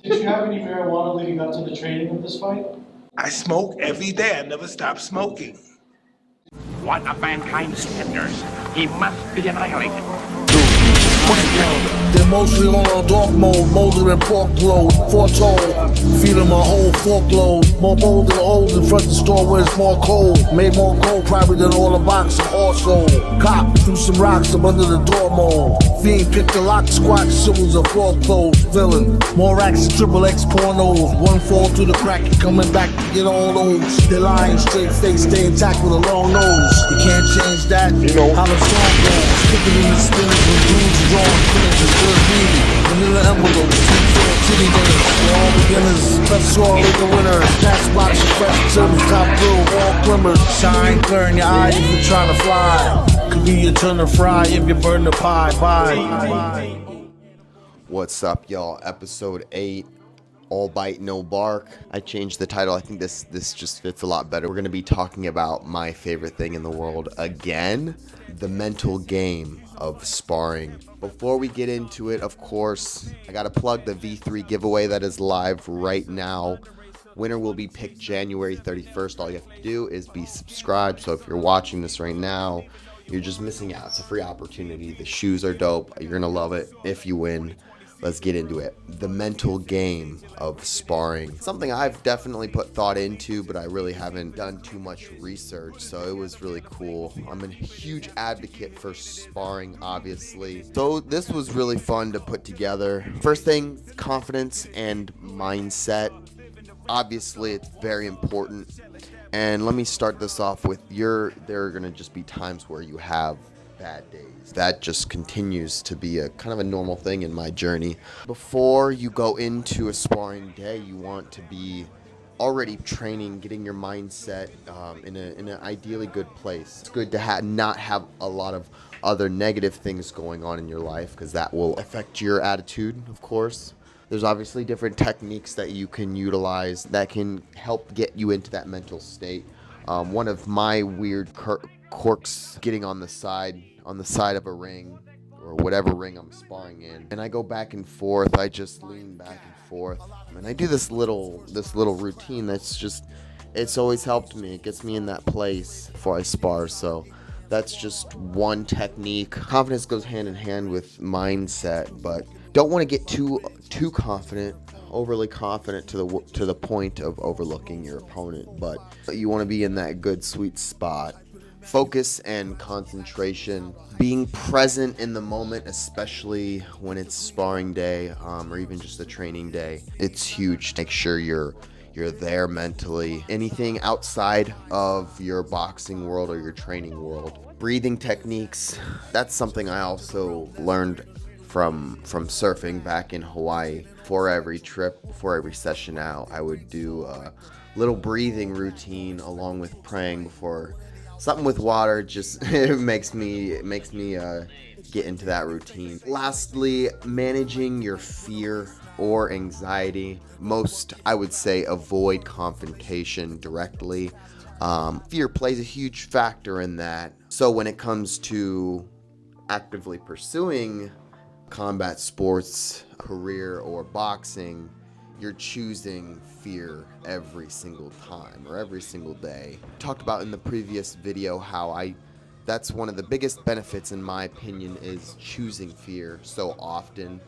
Did you have any marijuana leading up to the training of this fight? I smoke every day. I never stop smoking. One of mankind's defenders. He must be annihilated. They're mostly on a dark mode, molded in pork load, foretold. Feeding my whole fork load. More bold than old in front of the store where it's more cold. Made more gold probably than all the box of also. Cop threw some rocks up under the door mold. Fiend picked the lock, squat, civils of floor clothes. Villain, more racks than triple X pornos. One fall through the crack and coming back to get all those. They're lying straight face, stay intact with a long nose. You can't change that, how the song goes. Kicking in the spinners when dudes drawing finish is good reading. Vanilla envelopes, tinfoil titty days. For all beginners, tough soil with the winners. Stats box, fresh tips, top blue, all glimmers. Shine, clear in your eye if you're trying to fly. Could be your turn to fry if you burn the pie. Bye. What's up, y'all? Episode 8, All Bite, No Bark. I changed the title. I think this just fits a lot better. We're going to be talking about my favorite thing in the world again, the mental game of sparring. Before we get into it, of course, I got to plug the V3 giveaway that is live right now. Winner will be picked January 31st. All you have to do is be subscribed. So if you're watching this right now, you're just missing out. It's a free opportunity. The shoes are dope. You're going to love it if you win. Let's get into it. The mental game of sparring. Something I've definitely put thought into, but I really haven't done too much research, so it was really cool. I'm a huge advocate for sparring, obviously. So this was really fun to put together. First thing, confidence and mindset. Obviously, it's very important. And let me start this off with there are going to just be times where you have bad days. That just continues to be a kind of a normal thing in my journey. Before you go into a sparring day, you want to be already training, getting your mindset in an ideally good place. It's good to not have a lot of other negative things going on in your life, because that will affect your attitude, of course. There's obviously different techniques that you can utilize that can help get you into that mental state. One of my weird quirks, getting on the side of a ring or whatever ring I'm sparring in, and I go back and forth. I just lean back and forth, and I do this little routine it's always helped me. It gets me in that place before I spar. So that's just one technique. Confidence goes hand in hand with mindset, but don't want to get too confident, overly confident to the point of overlooking your opponent. But you want to be in that good sweet spot. Focus and concentration, being present in the moment, especially when it's sparring day, or even just a training day. It's huge. Make sure you're there mentally. Anything outside of your boxing world or your training world. Breathing techniques, that's something I also learned from surfing back in Hawaii. Before every trip, before every session out, I would do a little breathing routine along with praying before. Something with water just it makes me get into that routine. Lastly, managing your fear or anxiety. Most, I would say, avoid confrontation directly. Fear plays a huge factor in that. So when it comes to actively pursuing combat sports, career, or boxing, you're choosing fear every single time or every single day. Talked about in the previous video how that's one of the biggest benefits, in my opinion, is choosing fear so often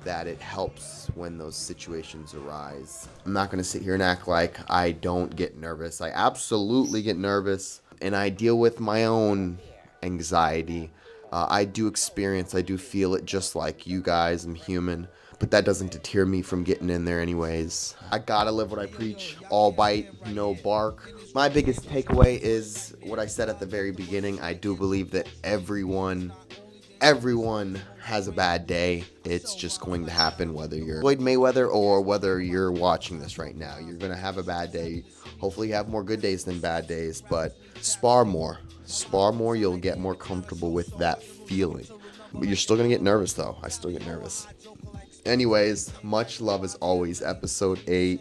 that it helps when those situations arise. I'm not going to sit here and act like I don't get nervous. I absolutely get nervous, and I deal with my own anxiety. I do feel it just like you guys. I'm human. But that doesn't deter me from getting in there anyways. I gotta live what I preach. All bite, no bark. My biggest takeaway is what I said at the very beginning. I do believe that everyone has a bad day. It's just going to happen whether you're Floyd Mayweather or whether you're watching this right now. You're gonna have a bad day. Hopefully you have more good days than bad days, but spar more. You'll get more comfortable with that feeling. But you're still gonna get nervous though. I still get nervous. Anyways, much love as always. Episode 8.